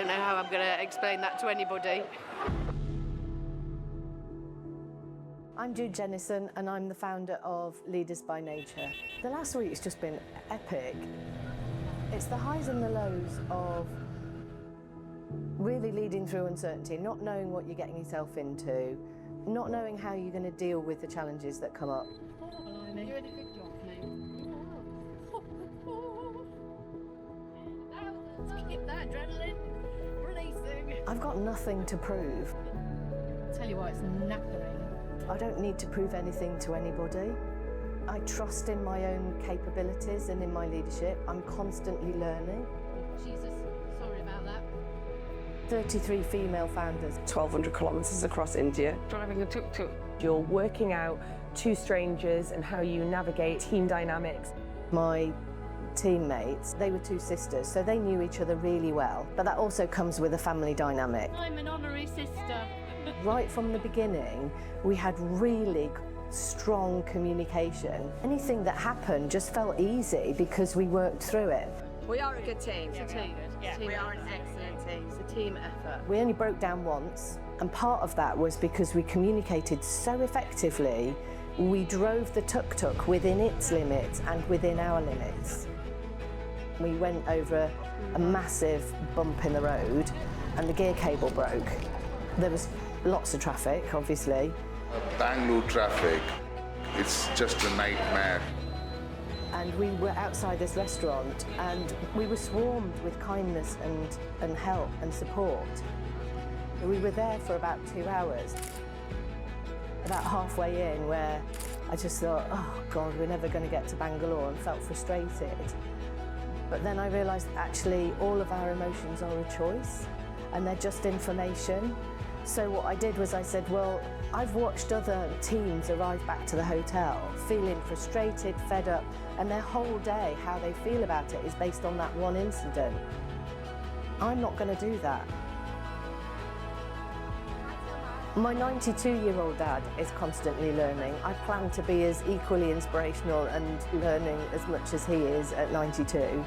don't know how I'm going to explain that to anybody. I'm Jude Jennison and I'm the founder of Leaders by Nature. The last week's just been epic. It's the highs and the lows of really leading through uncertainty, not knowing what you're getting yourself into, not knowing how you're going to deal with the challenges that come up. You're doing a good job, Let's keep that adrenaline releasing. I've got nothing to prove. I'll tell you what, it's knackering. I don't need to prove anything to anybody. I trust in my own capabilities and in my leadership. I'm constantly learning. Jesus, sorry about that. 33 female founders. 1,200 kilometres across India. Driving a tuk-tuk. You're working out two strangers and how you navigate team dynamics. My teammates, they were two sisters, so they knew each other really well. But that also comes with a family dynamic. I'm an honorary sister. Right from the beginning, we had really strong communication. Anything that happened just felt easy because we worked through it. We are a good team. It's a team. We are an excellent team. It's a team effort. We only broke down once, and part of that was because we communicated so effectively. We drove the tuk-tuk within its limits and within our limits. We went over a massive bump in the road and the gear cable broke. There was lots of traffic, obviously. Bangalore traffic, it's just a nightmare. And we were outside this restaurant and we were swarmed with kindness and help and support. We were there for about 2 hours. About halfway in, where I just thought, oh God, we're never going to get to Bangalore, and felt frustrated. But then I realised actually all of our emotions are a choice and they're just information. So what I did was I said, well, I've watched other teams arrive back to the hotel feeling frustrated, fed up, and their whole day, how they feel about it, is based on that one incident. I'm not going to do that. My 92-year-old dad is constantly learning. I plan to be as equally inspirational and learning as much as he is at 92.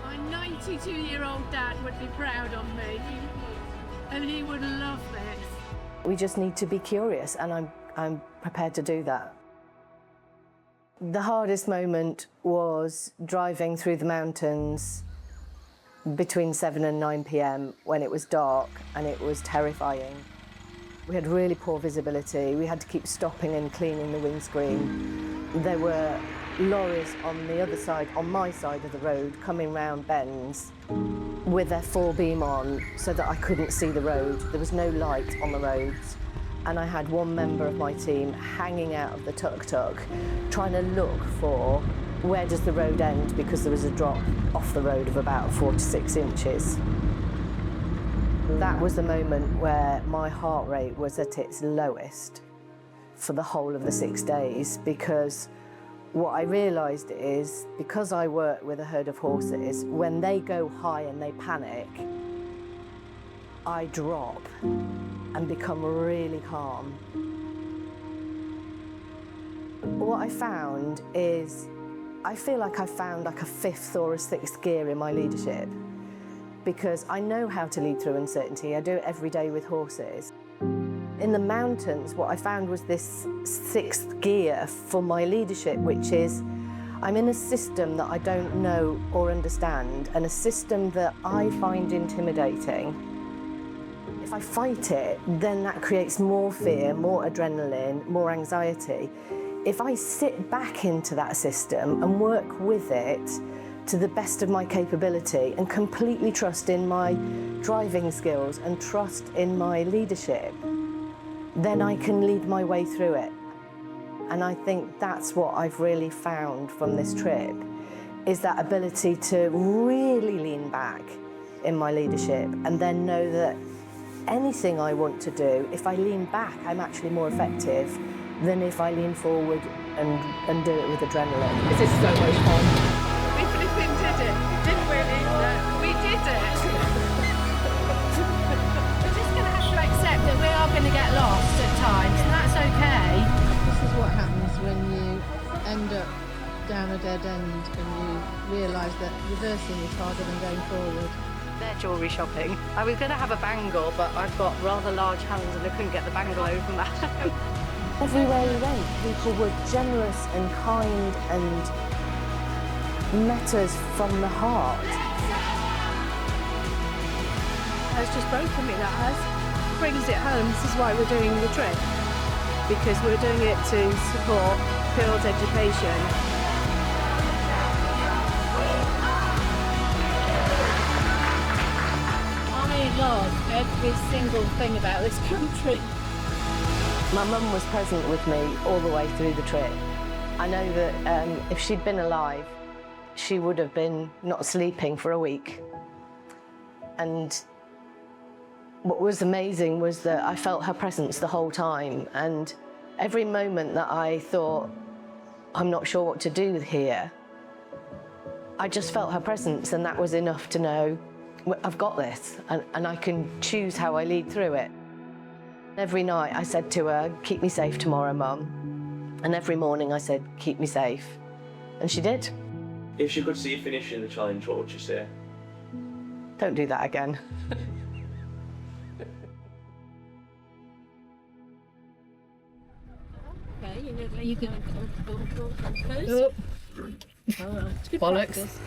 My 92-year-old dad would be proud of me, and he would love this. We just need to be curious, and I'm prepared to do that. The hardest moment was driving through the mountains between 7 and 9 p.m. when it was dark and it was terrifying. We had really poor visibility. We had to keep stopping and cleaning the windscreen. There were lorries on the other side, on my side of the road, coming round bends with their full beam on so that I couldn't see the road. There was no light on the roads. And I had one member of my team hanging out of the tuk-tuk, trying to look for where does the road end, because there was a drop off the road of about 4 to 6 inches. That was the moment where my heart rate was at its lowest for the whole of the 6 days, because what I realised is, because I work with a herd of horses, when they go high and they panic, I drop and become really calm. What I found is, I feel like I found like a 5th or a 6th gear in my leadership, because I know how to lead through uncertainty. I do it every day with horses. In the mountains, what I found was this 6th gear for my leadership, which is I'm in a system that I don't know or understand, and a system that I find intimidating. If I fight it, then that creates more fear, more adrenaline, more anxiety. If I sit back into that system and work with it to the best of my capability and completely trust in my driving skills and trust in my leadership, then I can lead my way through it. And I think that's what I've really found from this trip, is that ability to really lean back in my leadership and then know that anything I want to do, if I lean back, I'm actually more effective than if I lean forward and do it with adrenaline. This is so much fun. We flipping did it, didn't we, Lisa? We did it. We're just going to have to accept that we are going to get lost at times, and that's okay. This is what happens when you end up down a dead end and you realise that reversing is harder than going forward. They're jewellery shopping. I was going to have a bangle, but I've got rather large hands and I couldn't get the bangle over my hand. Everywhere we went, people were generous and kind and met us from the heart. Has just broken me, that has. Brings it home. This is why we're doing the trip, because we're doing it to support girls' education. I love every single thing about this country. My mum was present with me all the way through the trip. I know that if she'd been alive, she would have been not sleeping for a week. And what was amazing was that I felt her presence the whole time, and every moment that I thought, I'm not sure what to do here, I just felt her presence, and that was enough to know, I've got this, and I can choose how I lead through it. Every night I said to her, keep me safe tomorrow, Mum. And every morning I said, keep me safe. And she did. If she could see you finishing the challenge, what would you say? Don't do that again. Okay, are you going to go first? Oh. All right. Good Bollocks. practice.